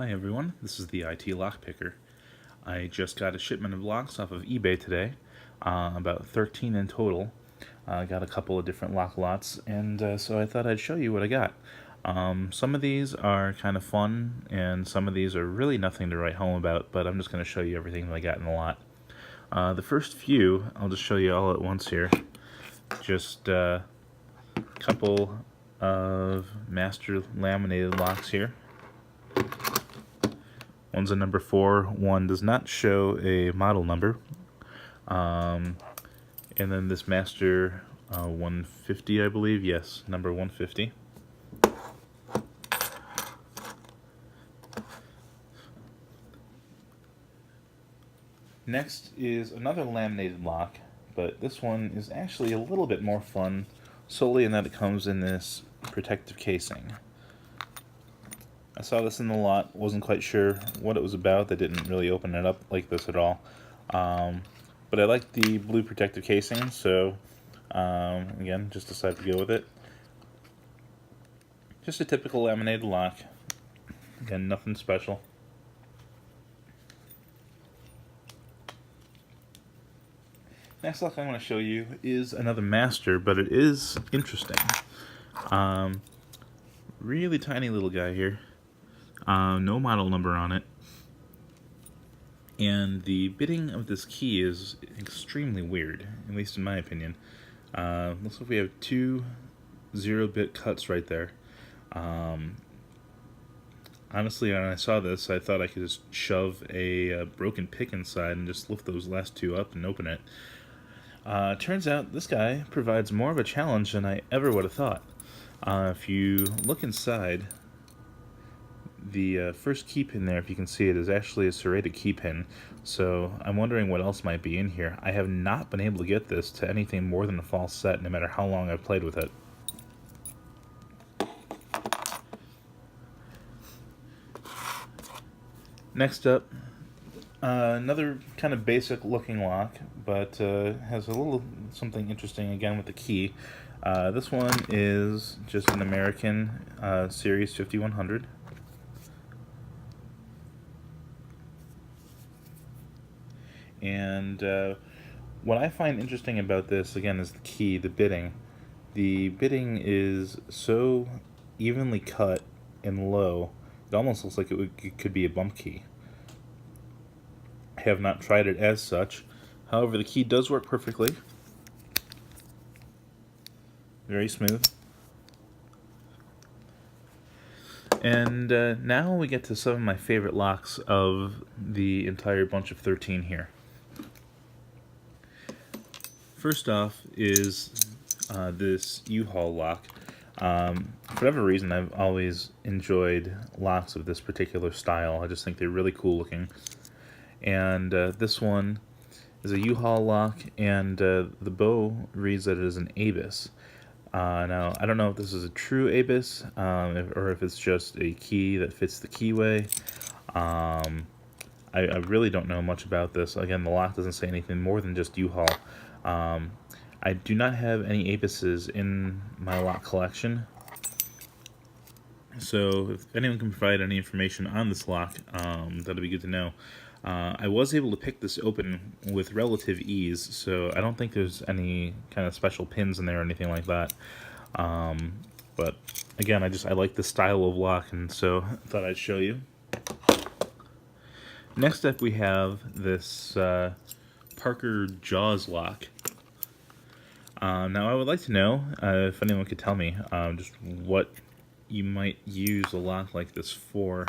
Hi everyone, this is the IT Lock Picker. I just got a shipment of locks off of eBay today, about 13 in total. I got a couple of different lock lots, and so I thought I'd show you what I got. Some of these are kind of fun, and some of these are really nothing to write home about, but I'm just going to show you everything that I got in the lot. The first few, I'll just show you all at once here. Just a couple of master laminated locks here. One's a number 4, one does not show a model number. And then this master 150, I believe, yes, number 150. Next is another laminated lock, but this one is actually a little bit more fun, solely in that it comes in this protective casing. I saw this in the lot, wasn't quite sure what it was about. They didn't really open it up like this at all. But I like the blue protective casing, so again, just decided to go with it. Just a typical laminated lock. Again, nothing special. Next lock I want to show you is another master, but it is interesting. Really tiny little guy here. No model number on it. And the bitting of this key is extremely weird, at least in my opinion. Looks like we have two 0-bit cuts right there. Honestly, when I saw this, I thought I could just shove a broken pick inside and just lift those last two up and open it. Turns out this guy provides more of a challenge than I ever would have thought. If you look inside, the first key pin there, if you can see it, is actually a serrated key pin. So I'm wondering what else might be in here. I have not been able to get this to anything more than a false set, no matter how long I've played with it. Next up, another kind of basic looking lock, but has a little something interesting again with the key. This one is just an American Series 5100. And what I find interesting about this, again, is the key, the bitting. The bitting is so evenly cut and low, it almost looks like it could be a bump key. I have not tried it as such. However, the key does work perfectly. Very smooth. And now we get to some of my favorite locks of the entire bunch of 13 here. First off is this U-Haul lock. For whatever reason, I've always enjoyed locks of this particular style. I just think they're really cool looking. And this one is a U-Haul lock, and the bow reads that it is an ABIS. Now, I don't know if this is a true ABIS, or if it's just a key that fits the keyway. I really don't know much about this. Again, the lock doesn't say anything more than just U-Haul. I do not have any ABISes in my lock collection, so if anyone can provide any information on this lock, that'd be good to know. I was able to pick this open with relative ease, so I don't think there's any kind of special pins in there or anything like that. But again, I like the style of lock, and so I thought I'd show you. Next up, we have this Parker Jaws lock. Now, I would like to know if anyone could tell me just what you might use a lock like this for.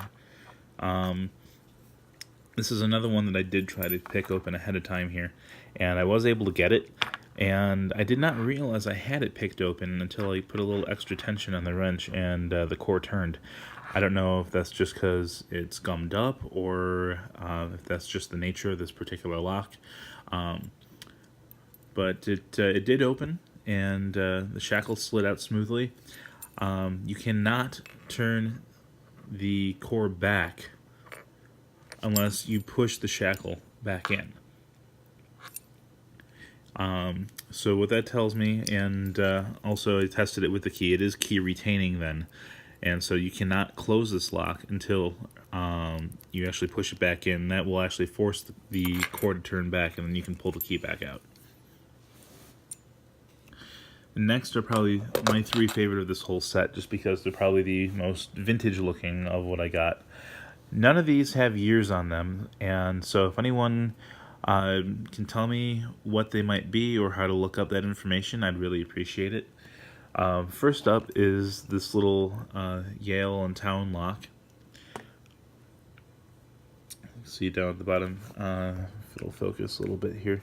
This is another one that I did try to pick open ahead of time here, and I was able to get it, and I did not realize I had it picked open until I put a little extra tension on the wrench and the core turned. I don't know if that's just because it's gummed up, or if that's just the nature of this particular lock. But it did open, and the shackle slid out smoothly. You cannot turn the core back unless you push the shackle back in. So what that tells me, and also I tested it with the key, it is key retaining then. And so you cannot close this lock until you actually push it back in. That will actually force the cord to turn back, and then you can pull the key back out. Next are probably my three favorite of this whole set, just because they're probably the most vintage looking of what I got. None of these have years on them, and so if anyone can tell me what they might be or how to look up that information, I'd really appreciate it. First up is this little Yale and Town lock. See down at the bottom, if it'll focus a little bit here.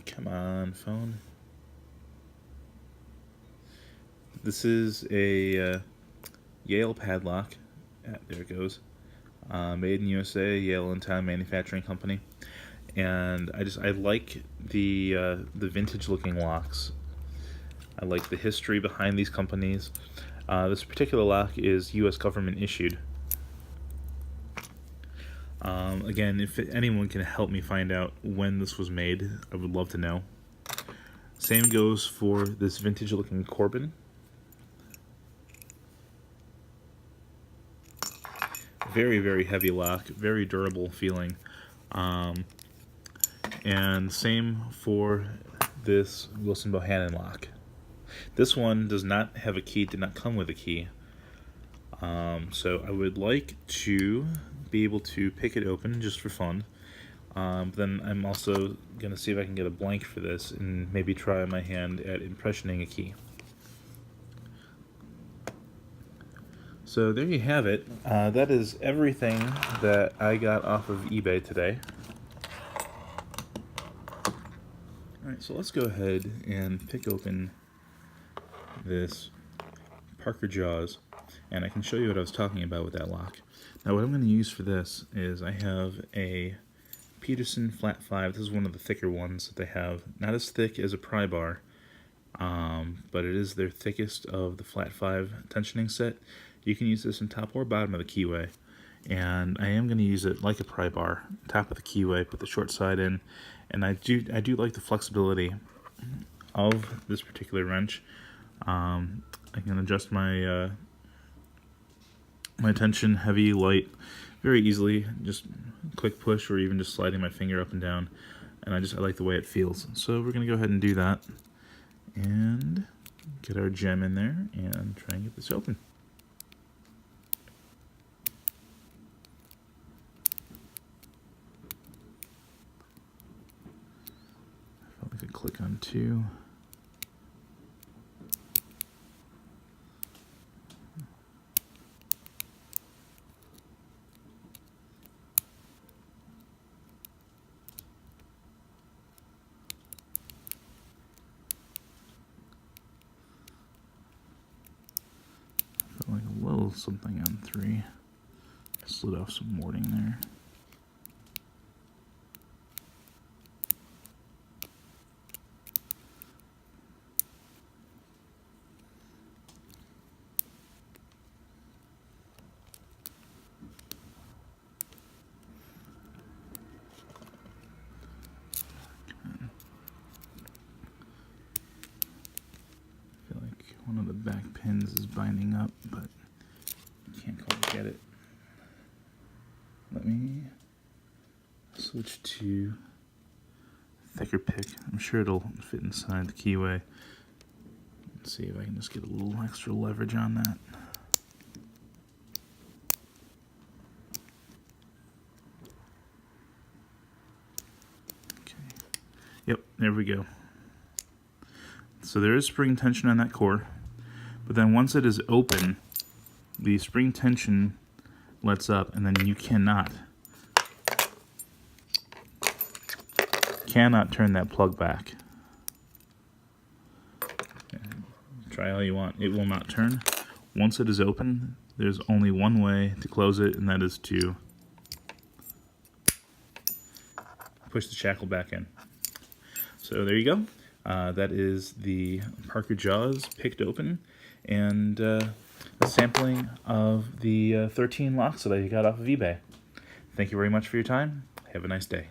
Come on, phone. This is a Yale padlock. There it goes. Made in USA, Yale and Town Manufacturing Company. And I like the vintage looking locks. I like the history behind these companies. This particular lock is U.S. government issued. Again, if anyone can help me find out when this was made, I would love to know. Same goes for this vintage looking Corbin. Very, very heavy lock, very durable feeling. And same for this Wilson Bohannon lock. This one does not have a key, did not come with a key. So I would like to be able to pick it open just for fun. Then I'm also going to see if I can get a blank for this and maybe try my hand at impressioning a key. So there you have it. That is everything that I got off of eBay today. Alright, so let's go ahead and pick open this Parker Jaws, and I can show you what I was talking about with that lock. Now what I'm going to use for this is I have a Peterson Flat 5. This is one of the thicker ones that they have. Not as thick as a pry bar, but it is their thickest of the Flat 5 tensioning set. You can use this in top or bottom of the keyway, and I am going to use it like a pry bar, top of the keyway, put the short side in, and I do like the flexibility of this particular wrench. I can adjust my my tension, heavy, light, very easily, just quick push or even just sliding my finger up and down, and I like the way it feels. So we're going to go ahead and do that and get our gem in there and try and get this open. I could click on 2. Felt like a little something on 3. Slid off some warding there. One of the back pins is binding up, but can't quite get it. Let me switch to thicker pick. I'm sure it'll fit inside the keyway. Let's see if I can just get a little extra leverage on that. Okay. Yep, there we go. So there is spring tension on that core, but then once it is open, the spring tension lets up, and then you cannot turn that plug back. Try all you want. It will not turn. Once it is open, there's only one way to close it, and that is to push the shackle back in. So there you go. That is the Parker Jaws picked open, and a sampling of the 13 locks that I got off of eBay. Thank you very much for your time. Have a nice day.